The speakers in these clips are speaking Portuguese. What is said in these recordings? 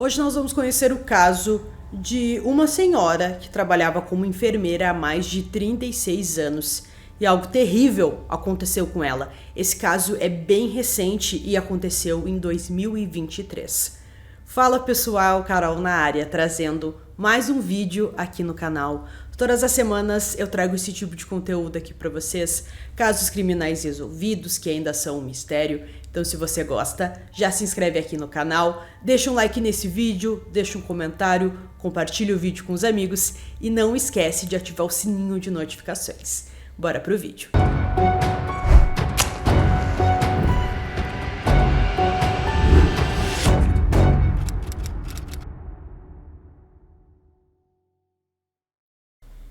Hoje nós vamos conhecer o caso de uma senhora que trabalhava como enfermeira há mais de 36 anos e algo terrível aconteceu com ela. Esse caso é bem recente e aconteceu em 2023. Fala pessoal, Carol na área, trazendo mais um vídeo aqui no canal. Todas as semanas eu trago esse tipo de conteúdo aqui para vocês, casos criminais resolvidos que ainda são um mistério. Então se você gosta, já se inscreve aqui no canal, deixa um like nesse vídeo, deixa um comentário, compartilha o vídeo com os amigos e não esquece de ativar o sininho de notificações. Bora pro vídeo.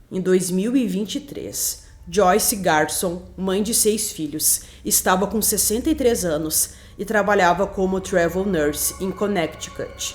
Em 2023, Joyce Garson, mãe de 6 filhos, estava com 63 anos e trabalhava como travel nurse em Connecticut.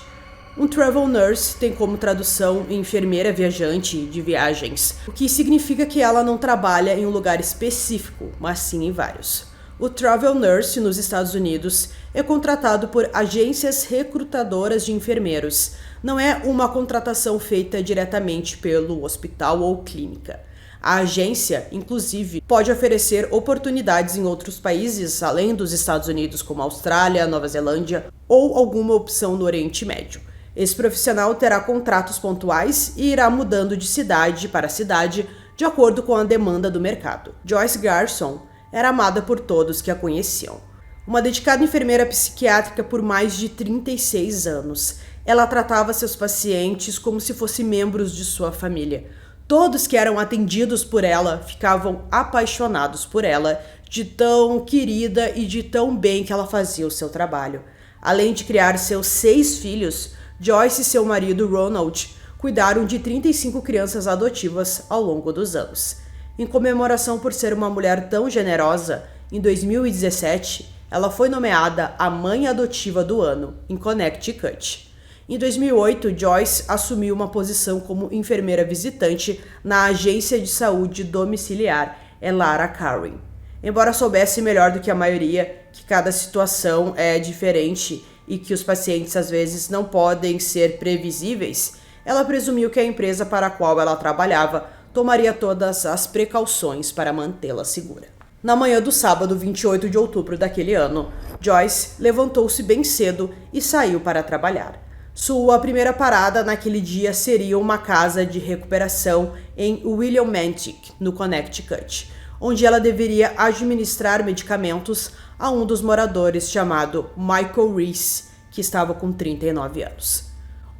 Um travel nurse tem como tradução enfermeira viajante de viagens, o que significa que ela não trabalha em um lugar específico, mas sim em vários. O travel nurse nos Estados Unidos é contratado por agências recrutadoras de enfermeiros. Não é uma contratação feita diretamente pelo hospital ou clínica. A agência, inclusive, pode oferecer oportunidades em outros países, além dos Estados Unidos, como Austrália, Nova Zelândia, ou alguma opção no Oriente Médio. Esse profissional terá contratos pontuais e irá mudando de cidade para cidade, de acordo com a demanda do mercado. Joyce Garson era amada por todos que a conheciam. Uma dedicada enfermeira psiquiátrica por mais de 36 anos. Ela tratava seus pacientes como se fossem membros de sua família. Todos que eram atendidos por ela ficavam apaixonados por ela, de tão querida e de tão bem que ela fazia o seu trabalho. Além de criar seus 6 filhos, Joyce e seu marido Ronald cuidaram de 35 crianças adotivas ao longo dos anos. Em comemoração por ser uma mulher tão generosa, em 2017, ela foi nomeada a Mãe Adotiva do Ano em Connecticut. Em 2008, Joyce assumiu uma posição como enfermeira visitante na agência de saúde domiciliar Elara Caring. Embora soubesse melhor do que a maioria que cada situação é diferente e que os pacientes às vezes não podem ser previsíveis, ela presumiu que a empresa para a qual ela trabalhava tomaria todas as precauções para mantê-la segura. Na manhã do sábado, 28 de outubro daquele ano, Joyce levantou-se bem cedo e saiu para trabalhar. Sua primeira parada naquele dia seria uma casa de recuperação em Willimantic, no Connecticut, onde ela deveria administrar medicamentos a um dos moradores chamado Michael Reese, que estava com 39 anos.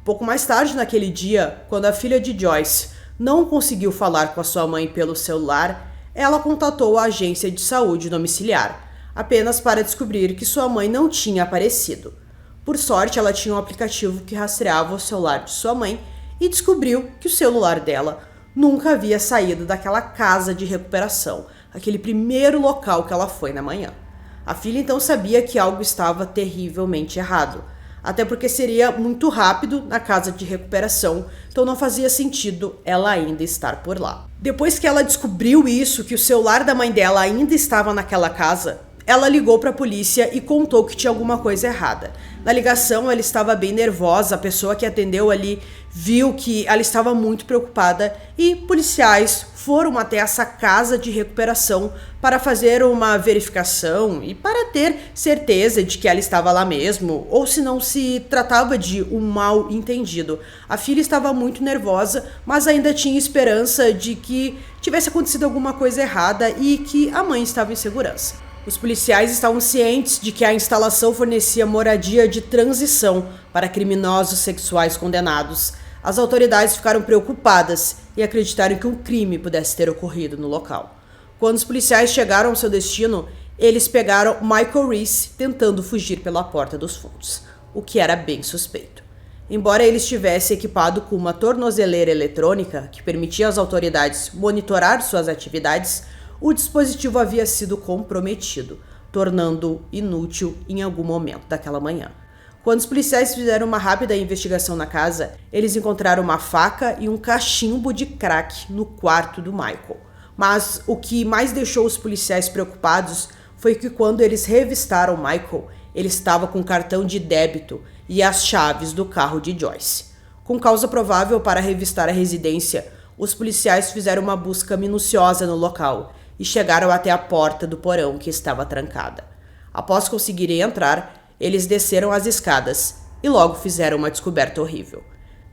Pouco mais tarde naquele dia, quando a filha de Joyce não conseguiu falar com a sua mãe pelo celular, ela contatou a agência de saúde domiciliar, apenas para descobrir que sua mãe não tinha aparecido. Por sorte, ela tinha um aplicativo que rastreava o celular de sua mãe e descobriu que o celular dela nunca havia saído daquela casa de recuperação, aquele primeiro local que ela foi na manhã. A filha então sabia que algo estava terrivelmente errado, até porque seria muito rápido na casa de recuperação, então não fazia sentido ela ainda estar por lá. Depois que ela descobriu isso, que o celular da mãe dela ainda estava naquela casa, ela ligou para a polícia e contou que tinha alguma coisa errada. Na ligação, ela estava bem nervosa, a pessoa que atendeu ali viu que ela estava muito preocupada e policiais foram até essa casa de recuperação para fazer uma verificação e para ter certeza de que ela estava lá mesmo, ou se não se tratava de um mal entendido. A filha estava muito nervosa, mas ainda tinha esperança de que tivesse acontecido alguma coisa errada e que a mãe estava em segurança. Os policiais estavam cientes de que a instalação fornecia moradia de transição para criminosos sexuais condenados. As autoridades ficaram preocupadas e acreditaram que um crime pudesse ter ocorrido no local. Quando os policiais chegaram ao seu destino, eles pegaram Michael Reese tentando fugir pela porta dos fundos, o que era bem suspeito. Embora ele estivesse equipado com uma tornozeleira eletrônica que permitia às autoridades monitorar suas atividades, o dispositivo havia sido comprometido, tornando-o inútil em algum momento daquela manhã. Quando os policiais fizeram uma rápida investigação na casa, eles encontraram uma faca e um cachimbo de crack no quarto do Michael. Mas o que mais deixou os policiais preocupados foi que quando eles revistaram Michael, ele estava com cartão de débito e as chaves do carro de Joyce. Com causa provável para revistar a residência, os policiais fizeram uma busca minuciosa no local e chegaram até a porta do porão que estava trancada. Após conseguirem entrar, eles desceram as escadas e logo fizeram uma descoberta horrível.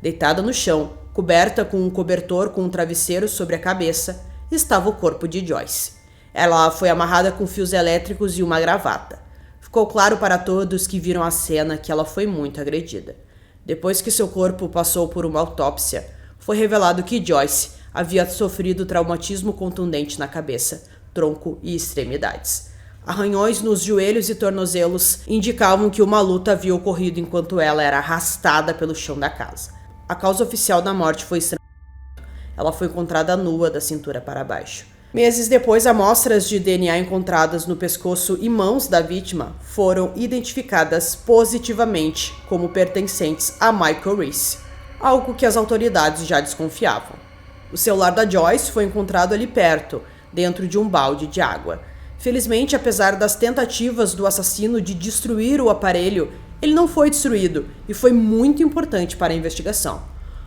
Deitada no chão, coberta com um cobertor com um travesseiro sobre a cabeça, estava o corpo de Joyce. Ela foi amarrada com fios elétricos e uma gravata. Ficou claro para todos que viram a cena que ela foi muito agredida. Depois que seu corpo passou por uma autópsia, foi revelado que Joyce havia sofrido traumatismo contundente na cabeça, tronco e extremidades. Arranhões nos joelhos e tornozelos indicavam que uma luta havia ocorrido enquanto ela era arrastada pelo chão da casa. A causa oficial da morte foi estrangulamento. Ela foi encontrada nua da cintura para baixo. Meses depois, amostras de DNA encontradas no pescoço e mãos da vítima foram identificadas positivamente como pertencentes a Michael Reese, algo que as autoridades já desconfiavam. O celular da Joyce foi encontrado ali perto, dentro de um balde de água. Felizmente, apesar das tentativas do assassino de destruir o aparelho, ele não foi destruído e foi muito importante para a investigação.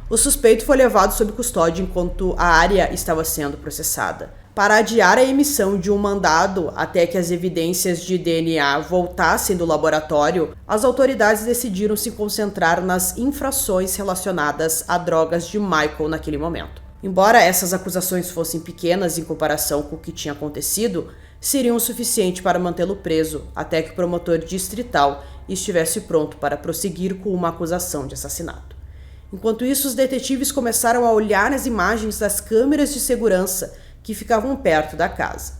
O suspeito foi levado sob custódia enquanto a área estava sendo processada. Para adiar a emissão de um mandado até que as evidências de DNA voltassem do laboratório, as autoridades decidiram se concentrar nas infrações relacionadas a drogas de Michael naquele momento. Embora essas acusações fossem pequenas em comparação com o que tinha acontecido, seriam o suficiente para mantê-lo preso até que o promotor distrital estivesse pronto para prosseguir com uma acusação de assassinato. Enquanto isso, os detetives começaram a olhar as imagens das câmeras de segurança que ficavam perto da casa.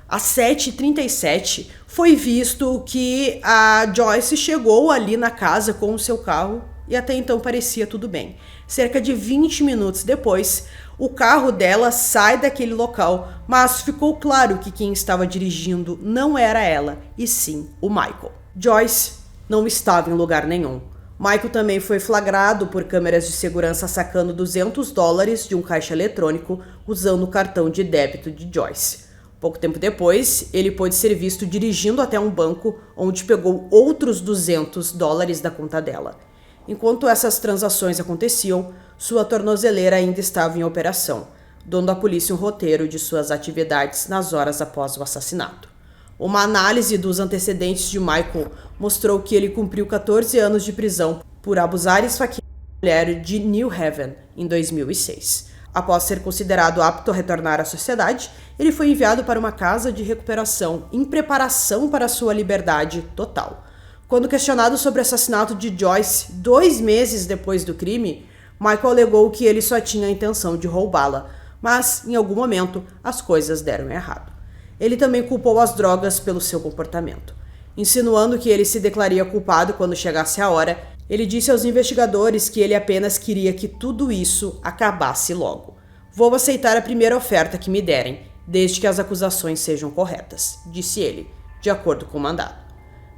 Às 7h37, foi visto que a Joyce chegou ali na casa com o seu carro e até então parecia tudo bem. Cerca de 20 minutos depois, o carro dela sai daquele local, mas ficou claro que quem estava dirigindo não era ela, e sim o Michael. Joyce não estava em lugar nenhum. Michael também foi flagrado por câmeras de segurança sacando $200 de um caixa eletrônico usando o cartão de débito de Joyce. Pouco tempo depois, ele pôde ser visto dirigindo até um banco, onde pegou outros $200 da conta dela. Enquanto essas transações aconteciam, sua tornozeleira ainda estava em operação, dando à polícia um roteiro de suas atividades nas horas após o assassinato. Uma análise dos antecedentes de Michael mostrou que ele cumpriu 14 anos de prisão por abusar e esfaquear uma mulher de New Haven em 2006. Após ser considerado apto a retornar à sociedade, ele foi enviado para uma casa de recuperação em preparação para sua liberdade total. Quando questionado sobre o assassinato de Joyce 2 meses depois do crime, Michael alegou que ele só tinha a intenção de roubá-la, mas em algum momento as coisas deram errado. Ele também culpou as drogas pelo seu comportamento. Insinuando que ele se declararia culpado quando chegasse a hora, ele disse aos investigadores que ele apenas queria que tudo isso acabasse logo. "Vou aceitar a primeira oferta que me derem, desde que as acusações sejam corretas", disse ele, de acordo com o mandado.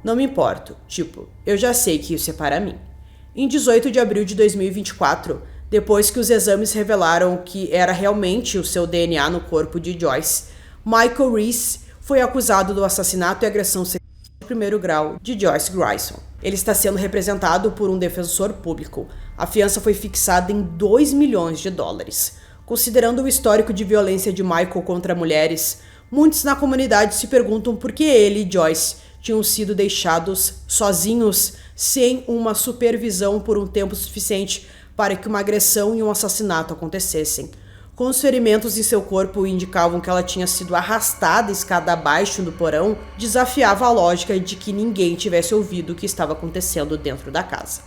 "Não me importo, eu já sei que isso é para mim." Em 18 de abril de 2024, depois que os exames revelaram que era realmente o seu DNA no corpo de Joyce, Michael Reese foi acusado do assassinato e agressão sexual de primeiro grau de Joyce Grayson. Ele está sendo representado por um defensor público. A fiança foi fixada em $2 milhões. Considerando o histórico de violência de Michael contra mulheres, muitos na comunidade se perguntam por que ele e Joyce tinham sido deixados sozinhos, sem uma supervisão por um tempo suficiente para que uma agressão e um assassinato acontecessem. Com os ferimentos em seu corpo indicavam que ela tinha sido arrastada escada abaixo do porão, desafiava a lógica de que ninguém tivesse ouvido o que estava acontecendo dentro da casa.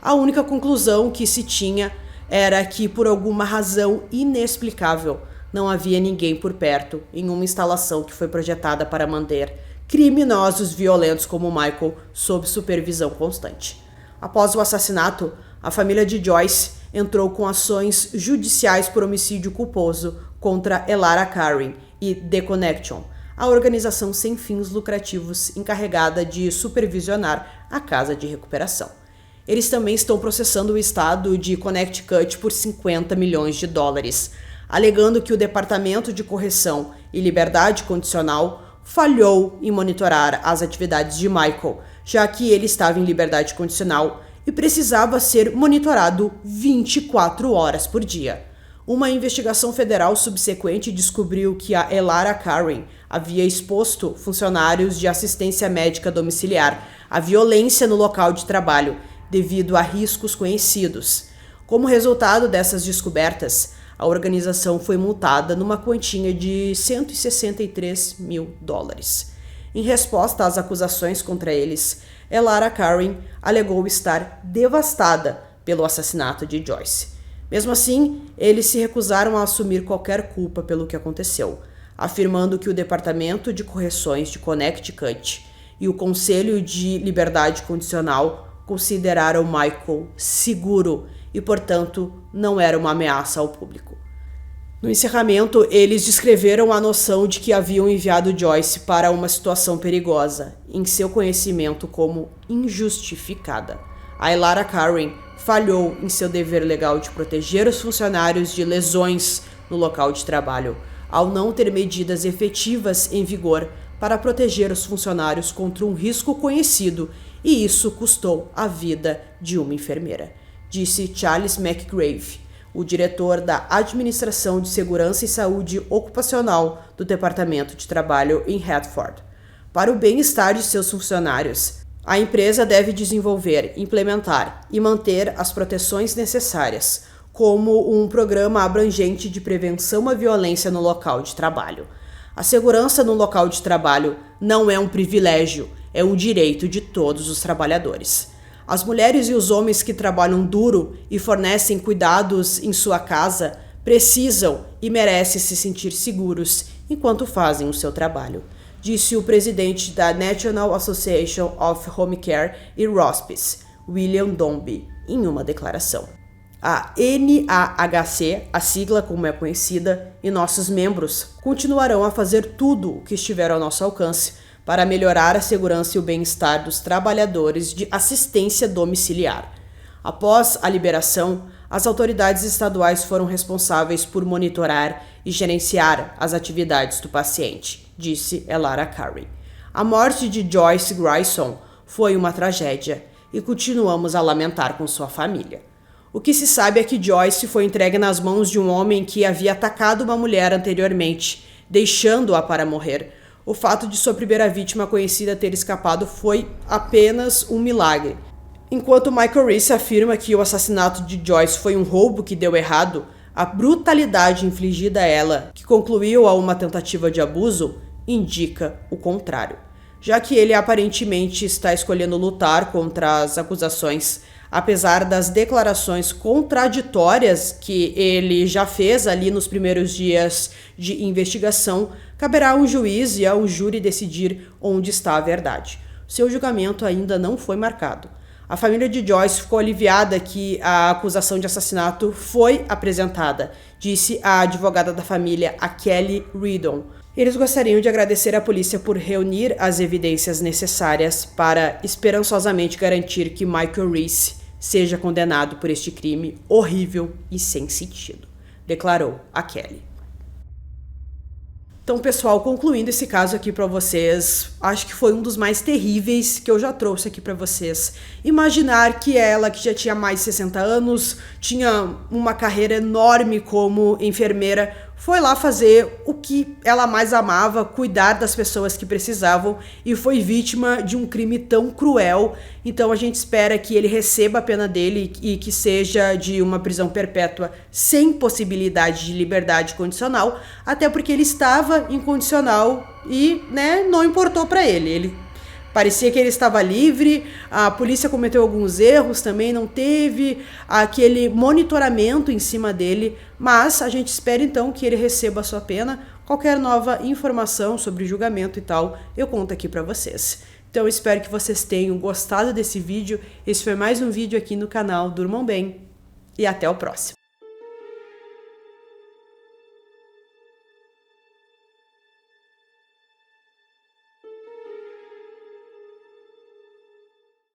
A única conclusão que se tinha era que, por alguma razão inexplicável, não havia ninguém por perto em uma instalação que foi projetada para manter criminosos violentos como Michael sob supervisão constante. Após o assassinato, a família de Joyce entrou com ações judiciais por homicídio culposo contra Elara Carin e The Connection, a organização sem fins lucrativos encarregada de supervisionar a casa de recuperação. Eles também estão processando o estado de Connecticut por $50 milhões, alegando que o Departamento de Correção e Liberdade Condicional falhou em monitorar as atividades de Michael, já que ele estava em liberdade condicional e precisava ser monitorado 24 horas por dia. Uma investigação federal subsequente descobriu que a Elara Karen havia exposto funcionários de assistência médica domiciliar à violência no local de trabalho, devido a riscos conhecidos. Como resultado dessas descobertas, a organização foi multada numa quantia de $163 mil. Em resposta às acusações contra eles, Elara Karen alegou estar devastada pelo assassinato de Joyce. Mesmo assim, eles se recusaram a assumir qualquer culpa pelo que aconteceu, afirmando que o Departamento de Correções de Connecticut e o Conselho de Liberdade Condicional consideraram Michael seguro e, portanto, não era uma ameaça ao público. No encerramento, eles descreveram a noção de que haviam enviado Joyce para uma situação perigosa, em seu conhecimento como injustificada. A Elara Karen falhou em seu dever legal de proteger os funcionários de lesões no local de trabalho, ao não ter medidas efetivas em vigor para proteger os funcionários contra um risco conhecido, e isso custou a vida de uma enfermeira, disse Charles McGrave, o diretor da Administração de Segurança e Saúde Ocupacional do Departamento de Trabalho em Hartford. Para o bem-estar de seus funcionários, a empresa deve desenvolver, implementar e manter as proteções necessárias, como um programa abrangente de prevenção à violência no local de trabalho. A segurança no local de trabalho não é um privilégio, é um direito de todos os trabalhadores. As mulheres e os homens que trabalham duro e fornecem cuidados em sua casa precisam e merecem se sentir seguros enquanto fazem o seu trabalho, disse o presidente da National Association of Home Care e Hospice, William Dombey, em uma declaração. A NAHC, a sigla como é conhecida, e nossos membros continuarão a fazer tudo o que estiver ao nosso alcance para melhorar a segurança e o bem-estar dos trabalhadores de assistência domiciliar. Após a liberação, as autoridades estaduais foram responsáveis por monitorar e gerenciar as atividades do paciente, disse Elara Karen. A morte de Joyce Grayson foi uma tragédia e continuamos a lamentar com sua família. O que se sabe é que Joyce foi entregue nas mãos de um homem que havia atacado uma mulher anteriormente, deixando-a para morrer. O fato de sua primeira vítima conhecida ter escapado foi apenas um milagre. Enquanto Michael Reese afirma que o assassinato de Joyce foi um roubo que deu errado, a brutalidade infligida a ela, que concluiu a uma tentativa de abuso, indica o contrário, já que ele aparentemente está escolhendo lutar contra as acusações, apesar das declarações contraditórias que ele já fez ali nos primeiros dias de investigação. Caberá a um juiz e a um júri decidir onde está a verdade. Seu julgamento ainda não foi marcado. A família de Joyce ficou aliviada que a acusação de assassinato foi apresentada, disse a advogada da família, a Kelly Riddon. Eles gostariam de agradecer à polícia por reunir as evidências necessárias para esperançosamente garantir que Michael Reese seja condenado por este crime horrível e sem sentido, declarou a Kelly. Então, pessoal, concluindo esse caso aqui para vocês, acho que foi um dos mais terríveis que eu já trouxe aqui para vocês. Imaginar que ela, que já tinha mais de 60 anos, tinha uma carreira enorme como enfermeira, foi lá fazer o que ela mais amava, cuidar das pessoas que precisavam, e foi vítima de um crime tão cruel. Então a gente espera que ele receba a pena dele e que seja de uma prisão perpétua sem possibilidade de liberdade condicional, até porque ele estava incondicional e, não importou para ele. Ele parecia que ele estava livre, a polícia cometeu alguns erros também, não teve aquele monitoramento em cima dele, mas a gente espera então que ele receba a sua pena. Qualquer nova informação sobre julgamento e tal, eu conto aqui para vocês. Então eu espero que vocês tenham gostado desse vídeo. Esse foi mais um vídeo aqui no canal Durmam Bem e até o próximo.